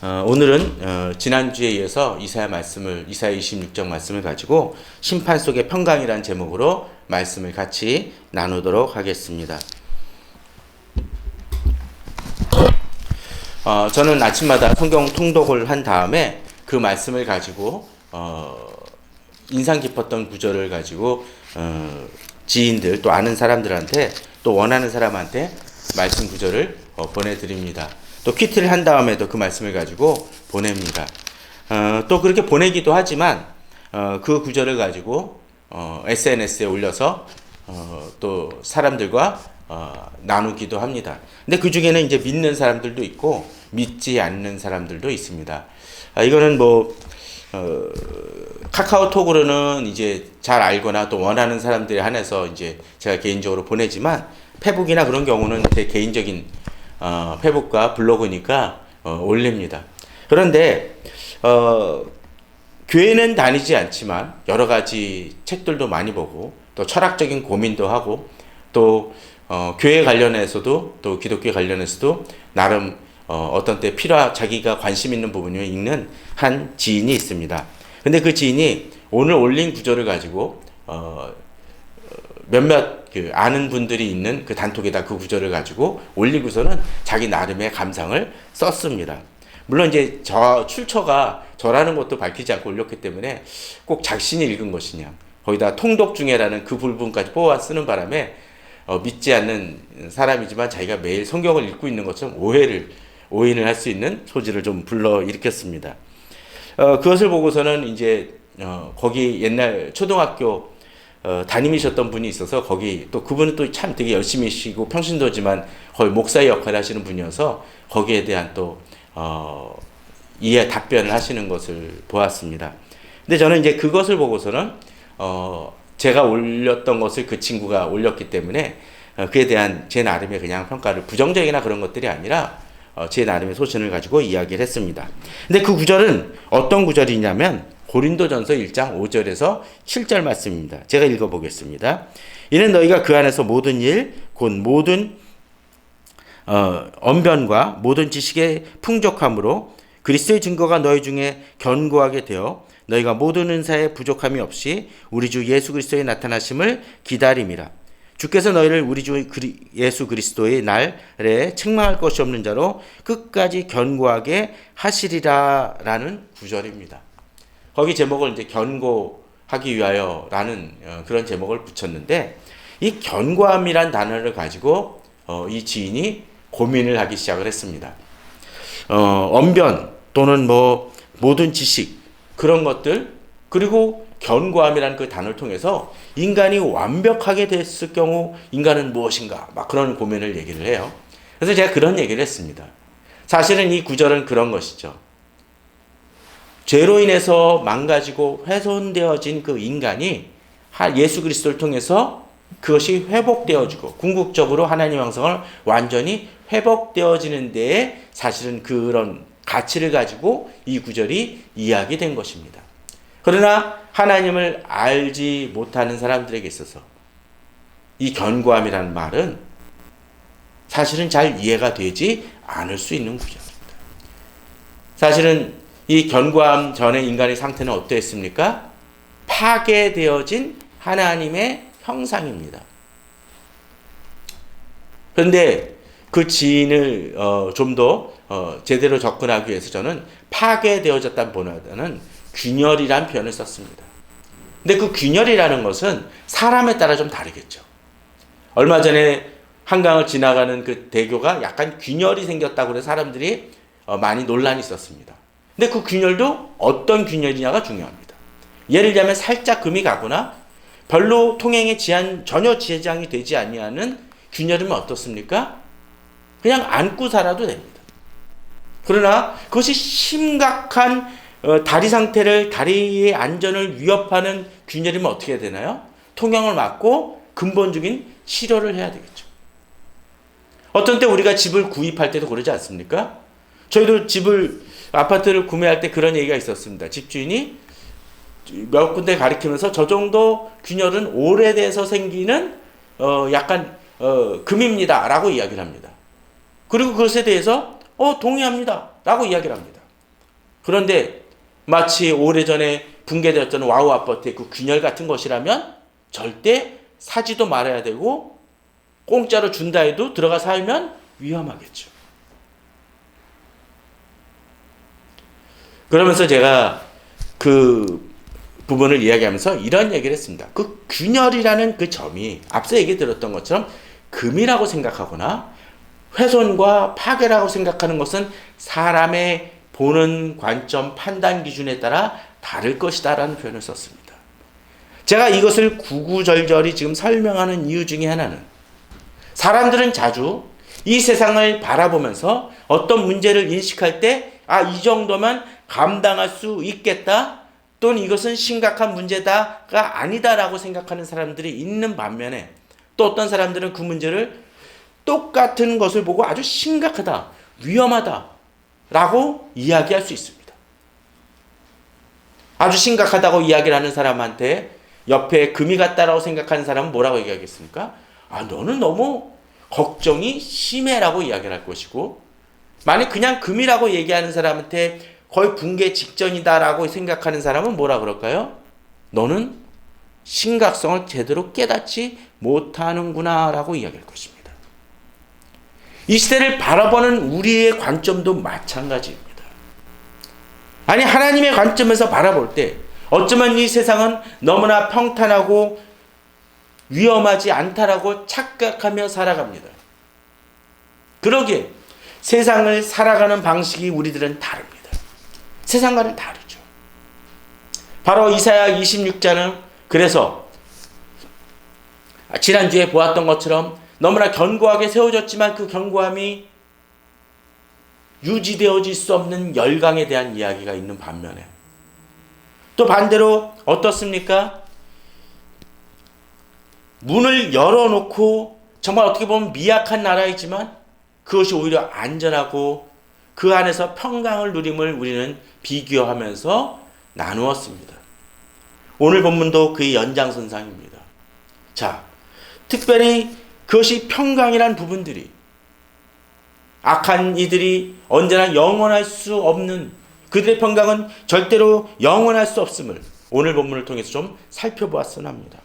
오늘은 지난주에 이어서 이사야 26장 말씀을 가지고 심판 속의 평강이라는 제목으로 말씀을 같이 나누도록 하겠습니다. 저는 아침마다 성경 통독을 한 다음에 그 말씀을 가지고 인상 깊었던 구절을 가지고 지인들 또 아는 사람들한테 또 원하는 사람한테 말씀 구절을 보내드립니다. 또 퀴트를 한 다음에도 그 말씀을 가지고 보냅니다. 또 그렇게 보내기도 하지만 그 구절을 가지고 SNS에 올려서 또 사람들과 나누기도 합니다. 근데 그 중에는 이제 믿는 사람들도 있고 믿지 않는 사람들도 있습니다. 이거는 카카오톡으로는 이제 잘 알거나 또 원하는 사람들에 한해서 이제 제가 개인적으로 보내지만 페북이나 그런 경우는 제 개인적인 페북과 블로그니까 올립니다. 그런데 교회는 다니지 않지만 여러 가지 책들도 많이 보고 또 철학적인 고민도 하고 또 교회 관련해서도 또 기독교 관련해서도 나름 어떤 때 자기가 관심 있는 부분을 읽는 한 지인이 있습니다. 근데 그 지인이 오늘 올린 구절을 가지고 몇몇 아는 분들이 있는 그 단톡에다 그 구절을 가지고 올리고서는 자기 나름의 감상을 썼습니다. 물론 이제 출처가 저라는 것도 밝히지 않고 올렸기 때문에 꼭 자신이 읽은 것이냐, 거기다 통독 중에라는 그 부분까지 뽑아 쓰는 바람에 믿지 않는 사람이지만 자기가 매일 성경을 읽고 있는 것처럼 오인을 할 수 있는 소지를 좀 불러일으켰습니다. 그것을 보고서는 이제 거기 옛날 초등학교 담임이셨던 분이 있어서 거기 또 그분은 또 참 되게 열심히 쉬고 평신도지만 거의 목사의 역할을 하시는 분이어서 거기에 대한 또 이해 답변을 하시는 것을 보았습니다. 근데 저는 이제 그것을 보고서는 제가 올렸던 것을 그 친구가 올렸기 때문에 그에 대한 제 나름의 그냥 평가를 부정적이나 그런 것들이 아니라 제 나름의 소신을 가지고 이야기를 했습니다. 근데 그 구절은 어떤 구절이냐면 고린도전서 1장 5절에서 7절 말씀입니다. 제가 읽어보겠습니다. 이는 너희가 그 안에서 모든 일, 곧 모든 언변과 모든 지식의 풍족함으로 그리스도의 증거가 너희 중에 견고하게 되어 너희가 모든 은사에 부족함이 없이 우리 주 예수 그리스도의 나타나심을 기다림이라. 주께서 너희를 우리 주 예수 그리스도의 날에 책망할 것이 없는 자로 끝까지 견고하게 하시리라 라는 구절입니다. 거기 제목을 이제 견고하기 위하여라는 그런 제목을 붙였는데 이 견고함이란 단어를 가지고 이 지인이 고민을 하기 시작을 했습니다. 언변 또는 모든 지식 그런 것들 그리고 견고함이라는 그 단어를 통해서 인간이 완벽하게 됐을 경우 인간은 무엇인가 막 그런 고민을 얘기를 해요. 그래서 제가 그런 얘기를 했습니다. 사실은 이 구절은 그런 것이죠. 죄로 인해서 망가지고 훼손되어진 그 인간이 예수 그리스도를 통해서 그것이 회복되어지고 궁극적으로 하나님 형상을 완전히 회복되어지는 데에 사실은 그런 가치를 가지고 이 구절이 이야기된 것입니다. 그러나 하나님을 알지 못하는 사람들에게 있어서 이 견고함이라는 말은 사실은 잘 이해가 되지 않을 수 있는 구절입니다. 사실은 이 견고함 전의 인간의 상태는 어떠했습니까? 파괴되어진 하나님의 형상입니다. 그런데 그 지인을 좀 더 제대로 접근하기 위해서 저는 파괴되어졌다보다는 균열이란 표현을 썼습니다. 근데 그 균열이라는 것은 사람에 따라 좀 다르겠죠. 얼마 전에 한강을 지나가는 그 대교가 약간 균열이 생겼다고 해서 사람들이 많이 논란이 있었습니다. 근데 그 균열도 어떤 균열이냐가 중요합니다. 예를 들면 살짝 금이 가거나 별로 통행에 전혀 지장이 되지 아니하는 균열이면 어떻습니까? 그냥 안고 살아도 됩니다. 그러나 그것이 심각한 다리의 안전을 위협하는 균열이면 어떻게 해야 되나요? 통행을 막고 근본적인 치료를 해야 되겠죠. 어떤 때 우리가 집을 구입할 때도 그러지 않습니까? 저희도 아파트를 구매할 때 그런 얘기가 있었습니다. 집주인이 몇 군데 가리키면서 저 정도 균열은 오래돼서 생기는 금입니다 라고 이야기를 합니다. 그리고 그것에 대해서 동의합니다 라고 이야기를 합니다. 그런데 마치 오래전에 붕괴되었던 와우 아파트의 그 균열 같은 것이라면 절대 사지도 말아야 되고 공짜로 준다 해도 들어가 살면 위험하겠죠. 그러면서 제가 그 부분을 이야기하면서 이런 얘기를 했습니다. 그 균열이라는 그 점이 앞서 얘기 들었던 것처럼 금이라고 생각하거나 훼손과 파괴라고 생각하는 것은 사람의 보는 관점, 판단 기준에 따라 다를 것이다라는 표현을 썼습니다. 제가 이것을 구구절절히 지금 설명하는 이유 중에 하나는 사람들은 자주 이 세상을 바라보면서 어떤 문제를 인식할 때 이 정도면 감당할 수 있겠다 또는 이것은 심각한 문제다가 아니다라고 생각하는 사람들이 있는 반면에 또 어떤 사람들은 그 문제를 똑같은 것을 보고 아주 심각하다, 위험하다라고 이야기할 수 있습니다. 아주 심각하다고 이야기를 하는 사람한테 옆에 금이 같다라고 생각하는 사람은 뭐라고 얘기하겠습니까? 너는 너무 걱정이 심해라고 이야기를 할 것이고, 만약 그냥 금이라고 얘기하는 사람한테 거의 붕괴 직전이다라고 생각하는 사람은 뭐라 그럴까요? 너는 심각성을 제대로 깨닫지 못하는구나 라고 이야기할 것입니다. 이 시대를 바라보는 우리의 관점도 마찬가지입니다. 하나님의 관점에서 바라볼 때 어쩌면 이 세상은 너무나 평탄하고 위험하지 않다라고 착각하며 살아갑니다. 그러기에 세상을 살아가는 방식이 우리들은 다릅니다. 세상과는 다르죠. 바로 이사야 26장은 그래서 지난주에 보았던 것처럼 너무나 견고하게 세워졌지만 그 견고함이 유지되어질 수 없는 열강에 대한 이야기가 있는 반면에 또 반대로 어떻습니까? 문을 열어놓고 정말 어떻게 보면 미약한 나라이지만 그것이 오히려 안전하고 그 안에서 평강을 누림을 우리는 비교하면서 나누었습니다. 오늘 본문도 그의 연장선상입니다. 자, 특별히 그것이 평강이란 부분들이 악한 이들이 언제나 영원할 수 없는 그들의 평강은 절대로 영원할 수 없음을 오늘 본문을 통해서 좀 살펴보았으면 합니다.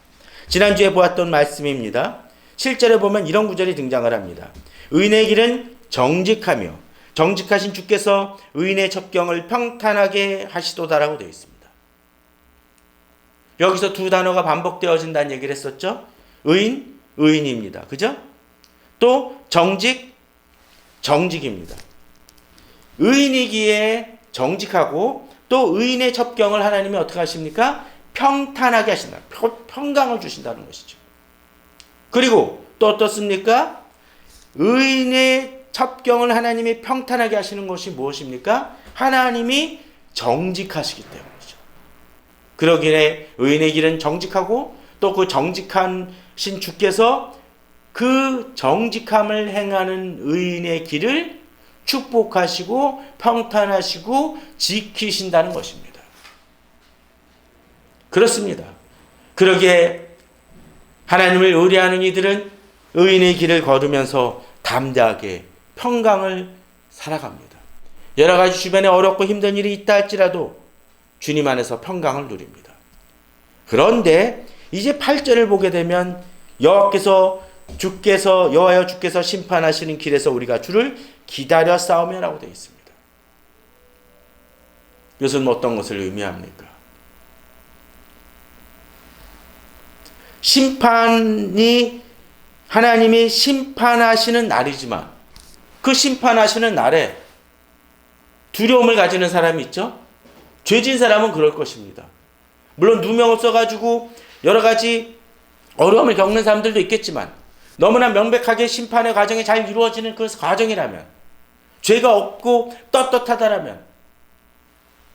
지난주에 보았던 말씀입니다. 실제로 보면 이런 구절이 등장을 합니다. 의인의 길은 정직하며 정직하신 주께서 의인의 첩경을 평탄하게 하시도다라고 되어 있습니다. 여기서 두 단어가 반복되어진다는 얘기를 했었죠. 의인, 의인입니다. 그죠? 또 정직, 정직입니다. 의인이기에 정직하고 또 의인의 첩경을 하나님이 어떻게 하십니까? 평탄하게 하신다. 평강을 주신다는 것이죠. 그리고 또 어떻습니까? 의인의 첩경을 하나님이 평탄하게 하시는 것이 무엇입니까? 하나님이 정직하시기 때문이죠. 그러기에 의인의 길은 정직하고 또 그 정직하신 주께서 그 정직함을 행하는 의인의 길을 축복하시고 평탄하시고 지키신다는 것입니다. 그렇습니다. 그러기에 하나님을 의뢰하는 이들은 의인의 길을 걸으면서 담대하게 평강을 살아갑니다. 여러 가지 주변에 어렵고 힘든 일이 있다 할지라도 주님 안에서 평강을 누립니다. 그런데 이제 8절을 보게 되면 여호와여 주께서 심판하시는 길에서 우리가 주를 기다려 싸우며라고 되어 있습니다. 이것은 어떤 것을 의미합니까? 심판이 하나님이 심판하시는 날이지만 그 심판하시는 날에 두려움을 가지는 사람이 있죠? 죄진 사람은 그럴 것입니다. 물론 누명 없어가지고 여러 가지 어려움을 겪는 사람들도 있겠지만 너무나 명백하게 심판의 과정이 잘 이루어지는 그 과정이라면 죄가 없고 떳떳하다라면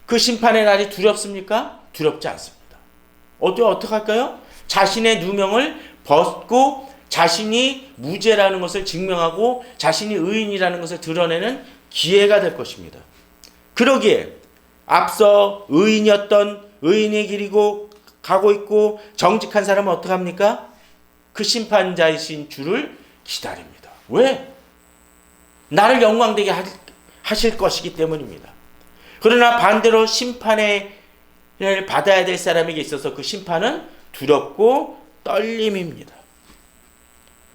그 심판의 날이 두렵습니까? 두렵지 않습니다. 어떻게 할까요? 자신의 누명을 벗고 자신이 무죄라는 것을 증명하고 자신이 의인이라는 것을 드러내는 기회가 될 것입니다. 그러기에 앞서 의인의 길이고 가고 있고 정직한 사람은 어떻게 합니까? 그 심판자이신 주를 기다립니다. 왜? 나를 영광되게 하실 것이기 때문입니다. 그러나 반대로 심판을 받아야 될 사람에게 있어서 그 심판은 두렵고 떨림입니다.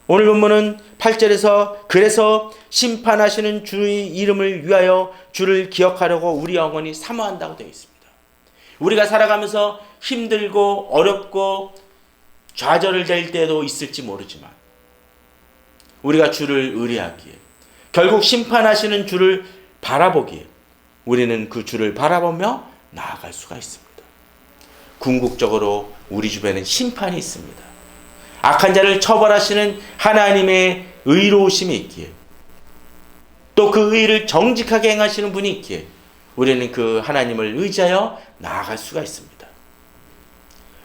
오늘 본문은 8절에서 그래서 심판하시는 주의 이름을 위하여 주를 기억하려고 우리 영혼이 사모한다고 되어 있습니다. 우리가 살아가면서 힘들고 어렵고 좌절될 때도 있을지 모르지만 우리가 주를 의뢰하기에 결국 심판하시는 주를 바라보기에 우리는 그 주를 바라보며 나아갈 수가 있습니다. 궁극적으로 우리 주변엔 심판이 있습니다. 악한 자를 처벌하시는 하나님의 의로우심이 있기에 또 그 의를 정직하게 행하시는 분이 있기에 우리는 그 하나님을 의지하여 나아갈 수가 있습니다.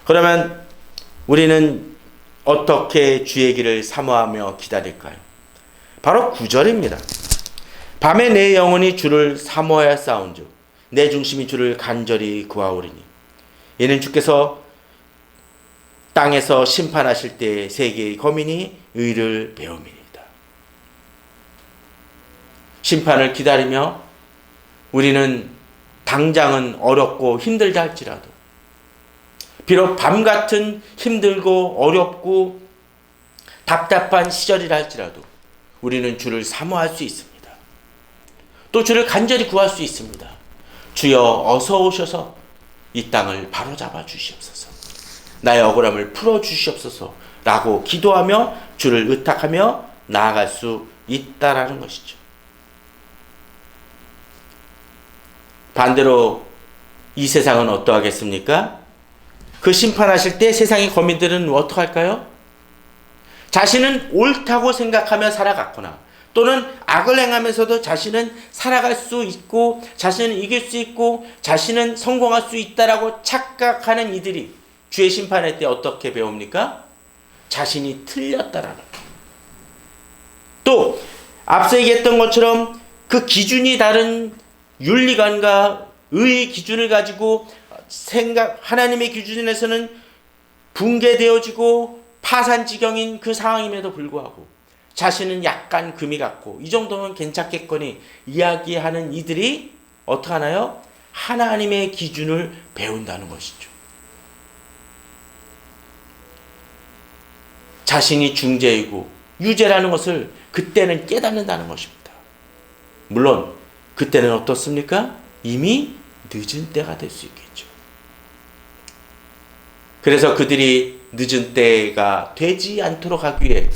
그러면 우리는 어떻게 주의 길을 사모하며 기다릴까요? 바로 9절입니다. 밤에 내 영혼이 주를 사모하여 싸운즉 내 중심이 주를 간절히 구하오리니 이는 주께서 땅에서 심판하실 때 세계의 거민이 의를 배움이니이다. 심판을 기다리며 우리는 당장은 어렵고 힘들다 할지라도 비록 밤 같은 힘들고 어렵고 답답한 시절이라 할지라도 우리는 주를 사모할 수 있습니다. 또 주를 간절히 구할 수 있습니다. 주여 어서 오셔서 이 땅을 바로잡아 주시옵소서. 나의 억울함을 풀어 주시옵소서 라고 기도하며 주를 의탁하며 나아갈 수 있다라는 것이죠. 반대로 이 세상은 어떠하겠습니까? 그 심판하실 때 세상의 거민들은 어떡할까요? 자신은 옳다고 생각하며 살아갔거나 또는 악을 행하면서도 자신은 살아갈 수 있고 자신은 이길 수 있고 자신은 성공할 수 있다라고 착각하는 이들이 주의 심판할 때 어떻게 배웁니까? 자신이 틀렸다라는 것. 또 앞서 얘기했던 것처럼 그 기준이 다른 윤리관과 의의 기준을 가지고 하나님의 기준에서는 붕괴되어지고 파산지경인 그 상황임에도 불구하고 자신은 약간 금이 같고 이 정도면 괜찮겠거니 이야기하는 이들이 어떻게 하나요? 하나님의 기준을 배운다는 것이죠. 자신이 중재이고 유죄라는 것을 그때는 깨닫는다는 것입니다. 물론 그때는 어떻습니까? 이미 늦은 때가 될 수 있겠죠. 그래서 그들이 늦은 때가 되지 않도록 하기 위해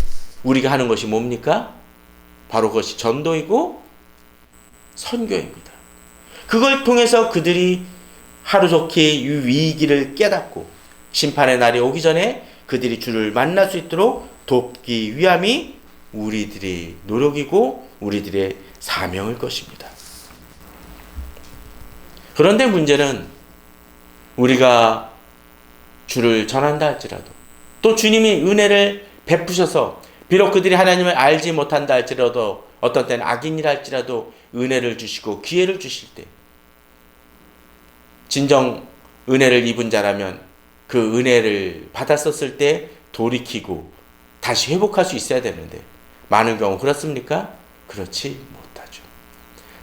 우리가 하는 것이 뭡니까? 바로 그것이 전도이고 선교입니다. 그걸 통해서 그들이 하루속히 이 위기를 깨닫고 심판의 날이 오기 전에 그들이 주를 만날 수 있도록 돕기 위함이 우리들의 노력이고 우리들의 사명일 것입니다. 그런데 문제는 우리가 주를 전한다 할지라도 또 주님이 은혜를 베푸셔서 비록 그들이 하나님을 알지 못한다 할지라도 어떤 때는 악인이라 할지라도 은혜를 주시고 기회를 주실 때 진정 은혜를 입은 자라면 그 은혜를 받았었을 때 돌이키고 다시 회복할 수 있어야 되는데 많은 경우 그렇습니까? 그렇지 못하죠.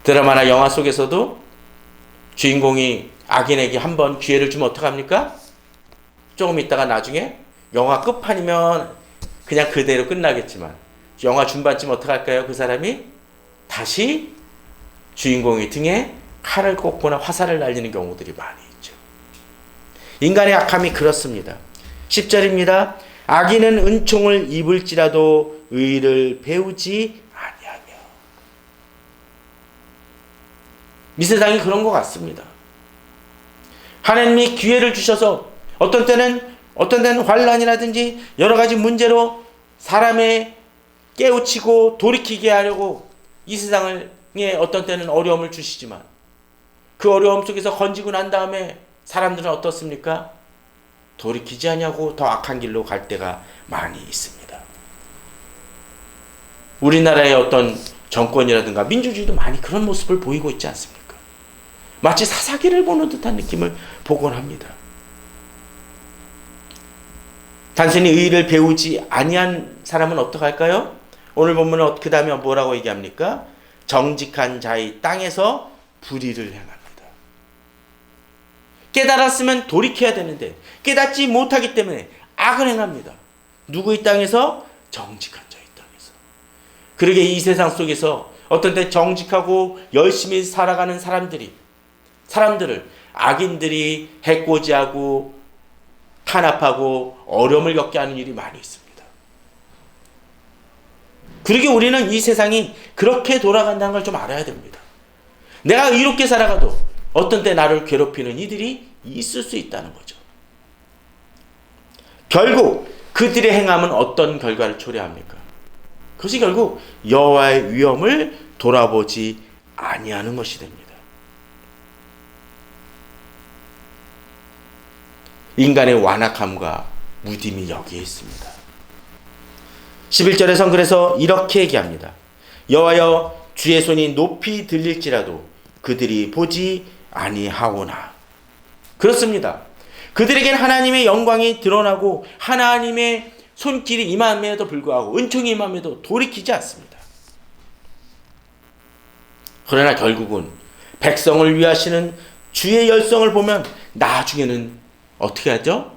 드라마나 영화 속에서도 주인공이 악인에게 한번 기회를 주면 어떡합니까? 조금 있다가 나중에 영화 끝판이면 그냥 그대로 끝나겠지만 영화 중반쯤 어떡할까요? 그 사람이 다시 주인공의 등에 칼을 꽂거나 화살을 날리는 경우들이 많이 있죠. 인간의 악함이 그렇습니다. 10절입니다. 악인은 은총을 입을지라도 의를 배우지 아니하며. 이 세상이 그런 것 같습니다. 하나님이 기회를 주셔서 어떤 때는 환난이라든지 여러 가지 문제로 사람의 깨우치고 돌이키게 하려고 이 세상에 어떤 때는 어려움을 주시지만 그 어려움 속에서 건지고 난 다음에 사람들은 어떻습니까? 돌이키지 않냐고 더 악한 길로 갈 때가 많이 있습니다. 우리나라의 어떤 정권이라든가 민주주의도 많이 그런 모습을 보이고 있지 않습니까? 마치 사사기를 보는 듯한 느낌을 보곤 합니다. 단순히 의를 배우지 아니한 사람은 어떡할까요? 오늘 본문은 그 다음에 뭐라고 얘기합니까? 정직한 자의 땅에서 불의를 행합니다. 깨달았으면 돌이켜야 되는데 깨닫지 못하기 때문에 악을 행합니다. 누구의 땅에서? 정직한 자의 땅에서. 그러게 이 세상 속에서 어떤 때 정직하고 열심히 살아가는 사람들을 악인들이 해코지하고 탄압하고 어려움을 겪게 하는 일이 많이 있습니다. 그러게 우리는 이 세상이 그렇게 돌아간다는 걸 좀 알아야 됩니다. 내가 이롭게 살아가도 어떤 때 나를 괴롭히는 이들이 있을 수 있다는 거죠. 결국 그들의 행함은 어떤 결과를 초래합니까? 그것이 결국 여호와의 위엄을 돌아보지 아니하는 것이 됩니다. 인간의 완악함과 무딤이 여기에 있습니다. 11절에선 그래서 이렇게 얘기합니다. 여호와여 주의 손이 높이 들릴지라도 그들이 보지 아니하오나. 그렇습니다. 그들에겐 하나님의 영광이 드러나고 하나님의 손길이 임함에도 불구하고 은총이 임함에도 돌이키지 않습니다. 그러나 결국은 백성을 위하시는 주의 열성을 보면 나중에는 어떻게 하죠?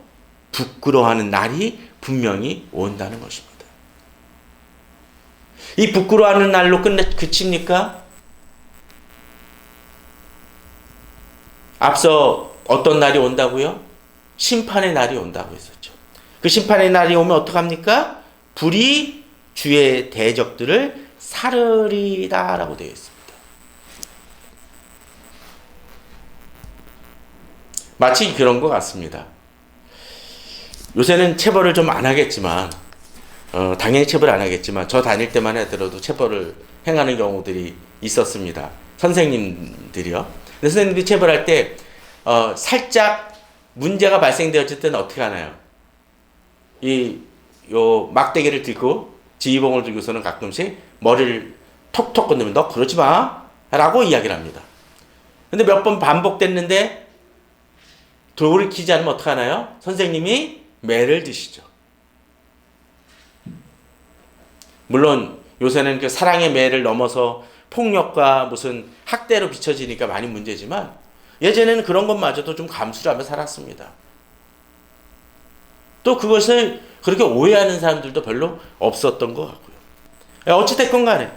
부끄러워하는 날이 분명히 온다는 것입니다. 이 부끄러워하는 날로 그칩니까? 앞서 어떤 날이 온다고요? 심판의 날이 온다고 했었죠. 그 심판의 날이 오면 어떡합니까? 불이 주의 대적들을 사르리다라고 되어 있습니다. 마치 그런 것 같습니다. 요새는 체벌을 좀 안 하겠지만 당연히 체벌 안 하겠지만 저 다닐 때만 하더라도 체벌을 행하는 경우들이 있었습니다. 선생님들이요. 근데 선생님들이 체벌할 때 살짝 문제가 발생되었을 때는 어떻게 하나요? 요 막대기를 들고 지휘봉을 들고서는 가끔씩 머리를 톡톡 건드면 너 그러지 마 라고 이야기를 합니다. 근데 몇 번 반복됐는데 돌이키지 않으면 어떻게 하나요? 선생님이 매를 드시죠. 물론 요새는 그 사랑의 매를 넘어서 폭력과 무슨 학대로 비춰지니까 많이 문제지만 예전에는 그런 것마저도 좀 감수를 하며 살았습니다. 또 그것을 그렇게 오해하는 사람들도 별로 없었던 것 같고요. 어찌됐건 간에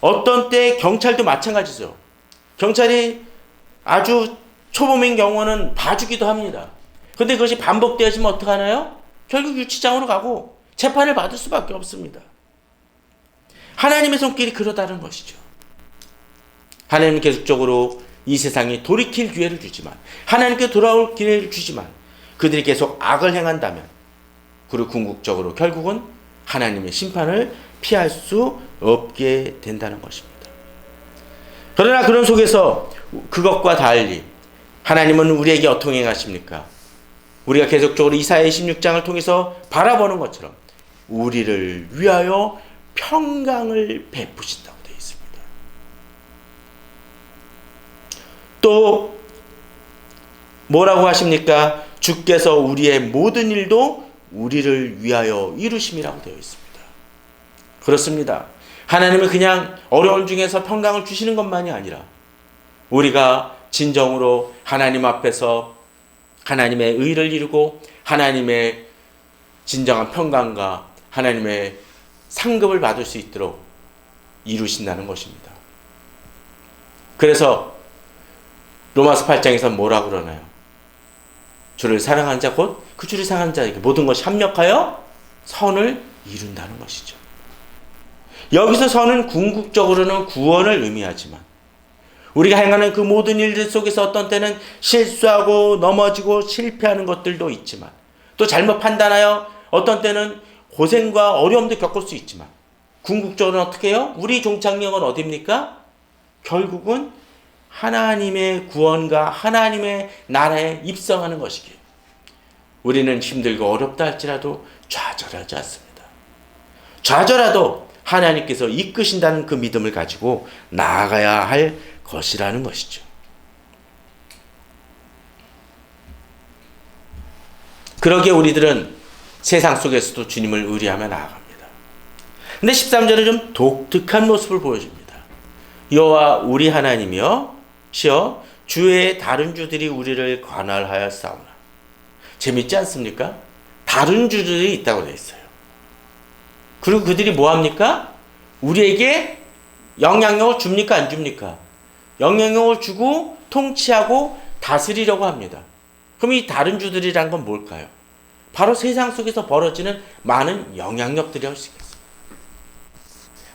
어떤 때 경찰도 마찬가지죠. 경찰이 아주 초범인 경우는 봐주기도 합니다. 근데 그것이 반복되어지면 어떡하나요? 결국 유치장으로 가고 재판을 받을 수밖에 없습니다. 하나님의 손길이 그러다는 것이죠. 하나님은 계속적으로 이 세상에 돌이킬 기회를 주지만 하나님께 돌아올 기회를 주지만 그들이 계속 악을 행한다면 그리고 궁극적으로 결국은 하나님의 심판을 피할 수 없게 된다는 것입니다. 그러나 그런 속에서 그것과 달리 하나님은 우리에게 어떻게 행하십니까? 우리가 계속적으로 이사야 26장을 통해서 바라보는 것처럼 우리를 위하여 평강을 베푸신다고 되어 있습니다. 또 뭐라고 하십니까? 주께서 우리의 모든 일도 우리를 위하여 이루심이라고 되어 있습니다. 그렇습니다. 하나님은 그냥 어려움 중에서 평강을 주시는 것만이 아니라 우리가 진정으로 하나님 앞에서 하나님의 의를 이루고 하나님의 진정한 평강과 하나님의 상급을 받을 수 있도록 이루신다는 것입니다. 그래서 로마서 8장에서 뭐라고 그러나요? 주를 사랑한 자 곧 그 주를 사랑한 자에게 모든 것이 합력하여 선을 이룬다는 것이죠. 여기서 선은 궁극적으로는 구원을 의미하지만 우리가 행하는 그 모든 일들 속에서 어떤 때는 실수하고 넘어지고 실패하는 것들도 있지만 또 잘못 판단하여 어떤 때는 고생과 어려움도 겪을 수 있지만 궁극적으로는 어떻게 해요? 우리 종착역은 어디입니까? 결국은 하나님의 구원과 하나님의 나라에 입성하는 것이기에 우리는 힘들고 어렵다 할지라도 좌절하지 않습니다. 좌절하도 하나님께서 이끄신다는 그 믿음을 가지고 나아가야 할 것이라는 것이죠. 그러기에 우리들은 세상 속에서도 주님을 의뢰하며 나아갑니다. 근데 13절은 좀 독특한 모습을 보여줍니다. 여호와 우리 하나님이여 시여 주의 다른 주들이 우리를 관할하여 싸우나. 재밌지 않습니까? 다른 주들이 있다고 되어 있어요. 그리고 그들이 뭐합니까? 우리에게 영향력을 줍니까? 안 줍니까? 영향력을 주고 통치하고 다스리려고 합니다. 그럼 이 다른 주들이란 건 뭘까요? 바로 세상 속에서 벌어지는 많은 영향력들이라고 할 수 있겠습니다.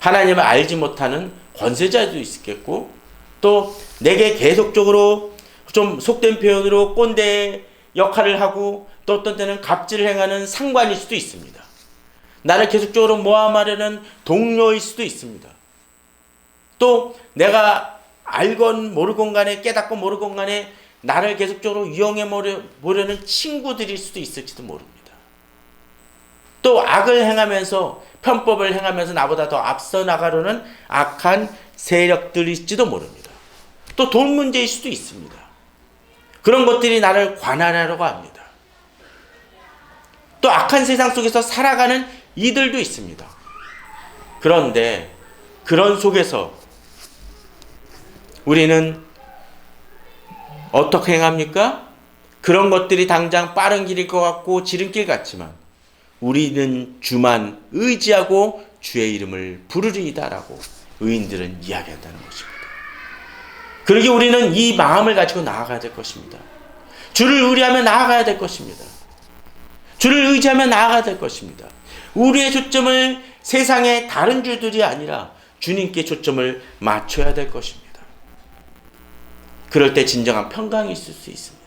하나님을 알지 못하는 권세자도 있겠고, 또 내게 계속적으로 좀 속된 표현으로 꼰대 역할을 하고, 또 어떤 때는 갑질을 행하는 상관일 수도 있습니다. 나를 계속적으로 모함하려는 동료일 수도 있습니다. 또 내가 알건 모르건 간에, 깨닫건 모르건 간에 나를 계속적으로 이용해 보려는 친구들일 수도 있을지도 모릅니다. 또 악을 행하면서, 편법을 행하면서 나보다 더 앞서 나가려는 악한 세력들일지도 모릅니다. 또 돈 문제일 수도 있습니다. 그런 것들이 나를 관할하려고 합니다. 또 악한 세상 속에서 살아가는 이들도 있습니다. 그런데 그런 속에서 우리는 어떻게 행합니까? 그런 것들이 당장 빠른 길일 것 같고 지름길 같지만 우리는 주만 의지하고 주의 이름을 부르리이다라고 의인들은 이야기한다는 것입니다. 그러기에 우리는 이 마음을 가지고 나아가야 될 것입니다. 주를 의뢰하며 나아가야 될 것입니다. 주를 의지하며 나아가야 될 것입니다. 우리의 초점을 세상의 다른 주들이 아니라 주님께 초점을 맞춰야 될 것입니다. 그럴 때 진정한 평강이 있을 수 있습니다.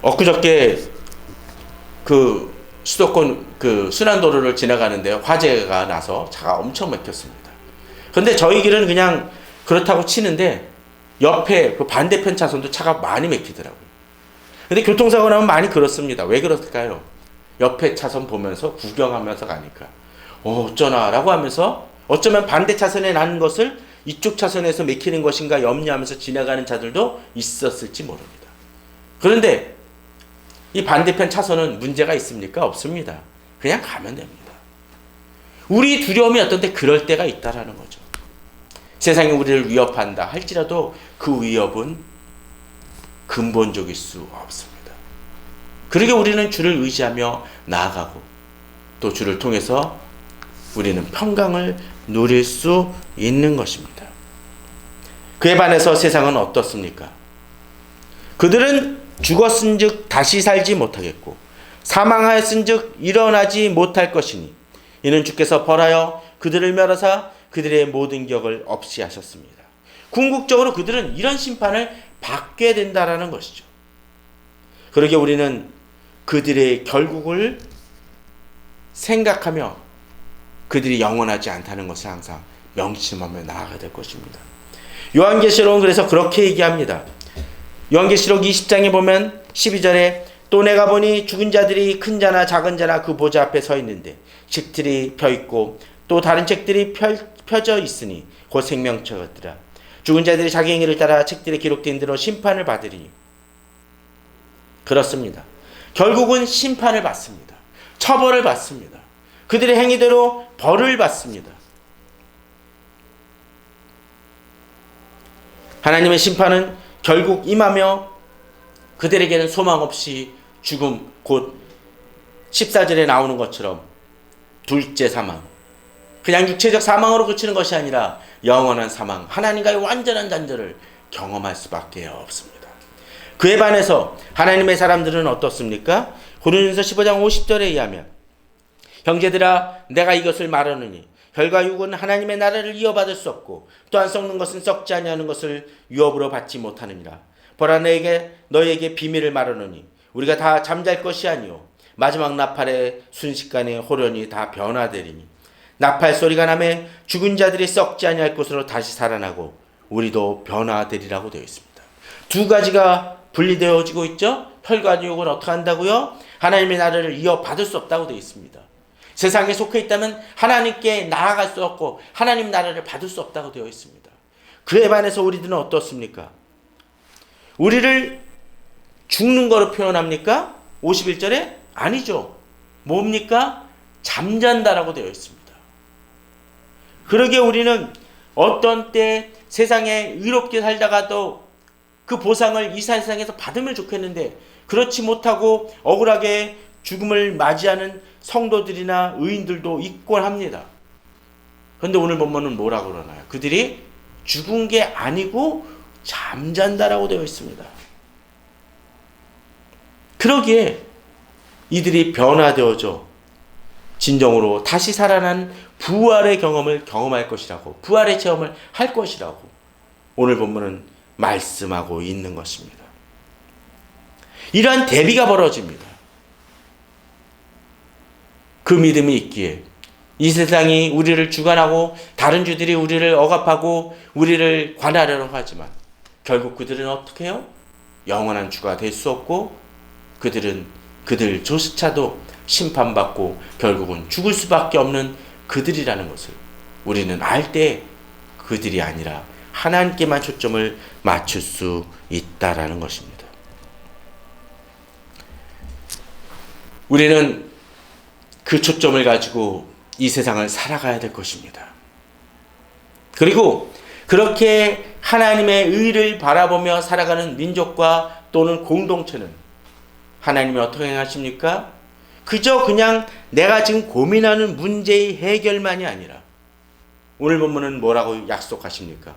엊그저께 그 수도권 그 순환도로를 지나가는데 화재가 나서 차가 엄청 막혔습니다. 그런데 저희 길은 그냥 그렇다고 치는데 옆에 그 반대편 차선도 차가 많이 막히더라고요. 근데 교통사고 나면 많이 그렇습니다. 왜 그럴까요? 옆에 차선 보면서 구경하면서 가니까 어쩌나 라고 하면서 어쩌면 반대 차선에 난 것을 이쪽 차선에서 막히는 것인가 염려하면서 지나가는 자들도 있었을지 모릅니다. 그런데 이 반대편 차선은 문제가 있습니까? 없습니다. 그냥 가면 됩니다. 우리 두려움이 어떤 때 그럴 때가 있다라는 거죠. 세상이 우리를 위협한다 할지라도 그 위협은 근본적일 수 없습니다. 그러게 우리는 주를 의지하며 나아가고 또 주를 통해서 우리는 평강을 누릴 수 있는 것입니다. 그에 반해서 세상은 어떻습니까? 그들은 죽었은즉 다시 살지 못하겠고 사망하였은즉 일어나지 못할 것이니 이는 주께서 벌하여 그들을 멸하사 그들의 모든 격을 없이 하셨습니다. 궁극적으로 그들은 이런 심판을 받게 된다라는 것이죠. 그러기에 우리는 그들의 결국을 생각하며 그들이 영원하지 않다는 것을 항상 명심하며 나아가야 될 것입니다. 요한계시록은 그래서 그렇게 얘기합니다. 요한계시록 20장에 보면 12절에 또 내가 보니 죽은 자들이 큰 자나 작은 자나 그 보좌 앞에 서 있는데 책들이 펴있고 또 다른 책들이 펴져 있으니 곧 생명책이더라. 죽은 자들이 자기 행위를 따라 책들에 기록된 대로 심판을 받으리니. 그렇습니다. 결국은 심판을 받습니다. 처벌을 받습니다. 그들의 행위대로 벌을 받습니다. 하나님의 심판은 결국 임하며 그들에게는 소망 없이 죽음, 곧 14절에 나오는 것처럼 둘째 사망, 그냥 육체적 사망으로 그치는 것이 아니라 영원한 사망, 하나님과의 완전한 단절을 경험할 수밖에 없습니다. 그에 반해서 하나님의 사람들은 어떻습니까? 고린도전서 15장 50절에 의하면 형제들아 내가 이것을 말하노니 혈과 육은 하나님의 나라를 이어받을 수 없고 또한 썩는 것은 썩지 아니하는 것을 유업으로 받지 못하느니라. 보라 너에게 비밀을 말하노니 우리가 다 잠잘 것이 아니요 마지막 나팔의 순식간에 호련히 다 변화되리니 나팔 소리가 나매 죽은 자들이 썩지 아니할 것으로 다시 살아나고 우리도 변화되리라고 되어 있습니다. 두 가지가 분리되어지고 있죠. 혈과 육은 어떻게 한다고요? 하나님의 나라를 이어받을 수 없다고 되어 있습니다. 세상에 속해 있다면 하나님께 나아갈 수 없고 하나님 나라를 받을 수 없다고 되어 있습니다. 그에 반해서 우리들은 어떻습니까? 우리를 죽는 거로 표현합니까? 51절에? 아니죠. 뭡니까? 잠잔다라고 되어 있습니다. 그러기에 우리는 어떤 때 세상에 의롭게 살다가도 그 보상을 이 세상에서 받으면 좋겠는데 그렇지 못하고 억울하게 죽음을 맞이하는 성도들이나 의인들도 있곤 합니다. 그런데 오늘 본문은 뭐라고 그러나요? 그들이 죽은 게 아니고 잠잔다라고 되어 있습니다. 그러기에 이들이 변화되어져 진정으로 다시 살아난 부활의 경험을 경험할 것이라고, 부활의 체험을 할 것이라고 오늘 본문은 말씀하고 있는 것입니다. 이러한 대비가 벌어집니다. 그 믿음이 있기에 이 세상이 우리를 주관하고 다른 주들이 우리를 억압하고 우리를 관할하려고 하지만 결국 그들은 어떻게 해요? 영원한 주가 될 수 없고 그들조차도 심판받고 결국은 죽을 수밖에 없는 그들이라는 것을 우리는 알 때 그들이 아니라 하나님께만 초점을 맞출 수 있다라는 것입니다. 우리는 그 초점을 가지고 이 세상을 살아가야 될 것입니다. 그리고 그렇게 하나님의 의를 바라보며 살아가는 민족과 또는 공동체는 하나님이 어떻게 행하십니까? 그저 그냥 내가 지금 고민하는 문제의 해결만이 아니라 오늘 본문은 뭐라고 약속하십니까?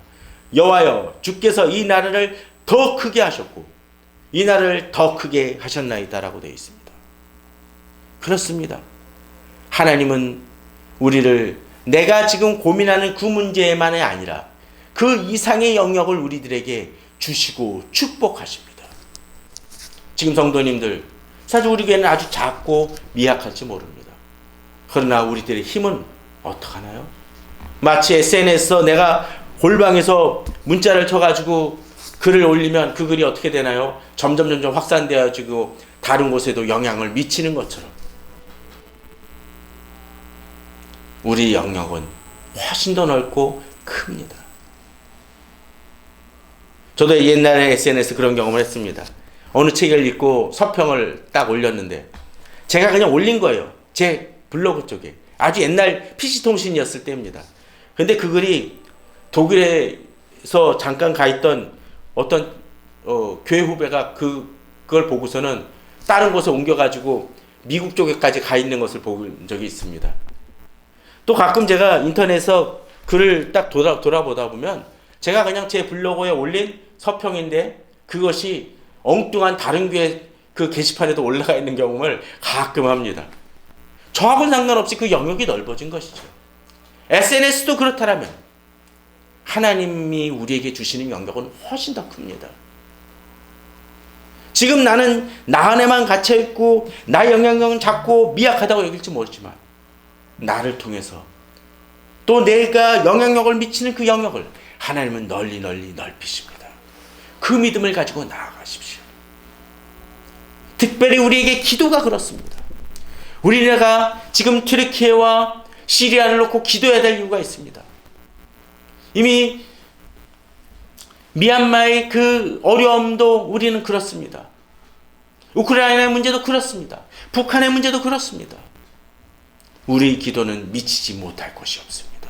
여호와여 주께서 이 나라를 더 크게 하셨고 이 나라를 더 크게 하셨나이다라고 되어 있습니다. 그렇습니다. 하나님은 우리를 내가 지금 고민하는 그 문제만이 아니라 그 이상의 영역을 우리들에게 주시고 축복하십니다. 지금 성도님들 사실 우리 교회는 아주 작고 미약할지 모릅니다. 그러나 우리들의 힘은 어떡하나요? 마치 SNS에서 내가 골방에서 문자를 쳐가지고 글을 올리면 그 글이 어떻게 되나요? 점점 확산되어지고 다른 곳에도 영향을 미치는 것처럼 우리 영역은 훨씬 더 넓고 큽니다. 저도 옛날에 SNS 그런 경험을 했습니다. 어느 책을 읽고 서평을 딱 올렸는데 제가 그냥 올린 거예요. 제 블로그 쪽에. 아주 옛날 PC통신이었을 때입니다. 근데 그 글이 독일에서 잠깐 가 있던 어떤 교회 후배가 그걸 보고서는 다른 곳에 옮겨가지고 미국 쪽에까지 가 있는 것을 본 적이 있습니다. 또 가끔 제가 인터넷에서 글을 딱 돌아보다 보면 제가 그냥 제 블로그에 올린 서평인데 그것이 엉뚱한 다른 교회 그 게시판에도 올라가 있는 경험을 가끔 합니다. 저하고는 상관없이 그 영역이 넓어진 것이죠. SNS도 그렇다면 하나님이 우리에게 주시는 영역은 훨씬 더 큽니다. 지금 나는 나 안에만 갇혀있고 나의 영향력은 작고 미약하다고 여길지 모르지만 나를 통해서 또 내가 영향력을 미치는 그 영역을 하나님은 널리 넓히십니다. 그 믿음을 가지고 나아가십시오. 특별히 우리에게 기도가 그렇습니다. 우리나라가 지금 튀르키예와 시리아를 놓고 기도해야 될 이유가 있습니다. 이미 미얀마의 그 어려움도 우리는 그렇습니다. 우크라이나의 문제도 그렇습니다. 북한의 문제도 그렇습니다. 우리 기도는 미치지 못할 것이 없습니다.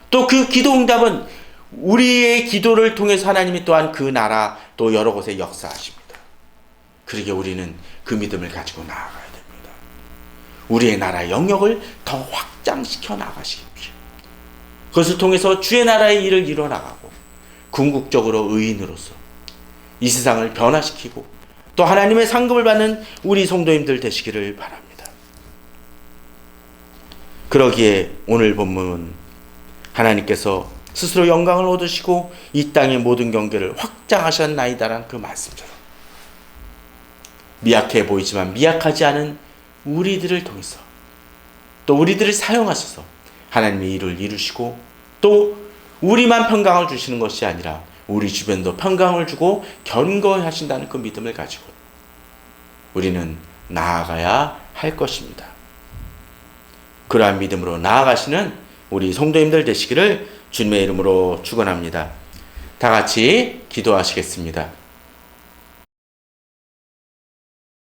또 그 기도 응답은 우리의 기도를 통해서 하나님이 또한 그 나라 또 여러 곳에 역사하십니다. 그러기에 우리는 그 믿음을 가지고 나아가야 됩니다. 우리의 나라의 영역을 더 확장시켜 나가십시오. 그것을 통해서 주의 나라의 일을 이뤄나가고 궁극적으로 의인으로서 이 세상을 변화시키고 또 하나님의 상급을 받는 우리 성도님들 되시기를 바랍니다. 그러기에 오늘 본문은 하나님께서 스스로 영광을 얻으시고 이 땅의 모든 경계를 확장하셨나이다라는 그 말씀처럼 미약해 보이지만 미약하지 않은 우리들을 통해서 또 우리들을 사용하셔서 하나님의 일을 이루시고 또 우리만 평강을 주시는 것이 아니라 우리 주변도 평강을 주고 견고히 하신다는 그 믿음을 가지고 우리는 나아가야 할 것입니다. 그러한 믿음으로 나아가시는 우리 성도님들 되시기를 주님의 이름으로 축원합니다. 다 같이 기도하시겠습니다.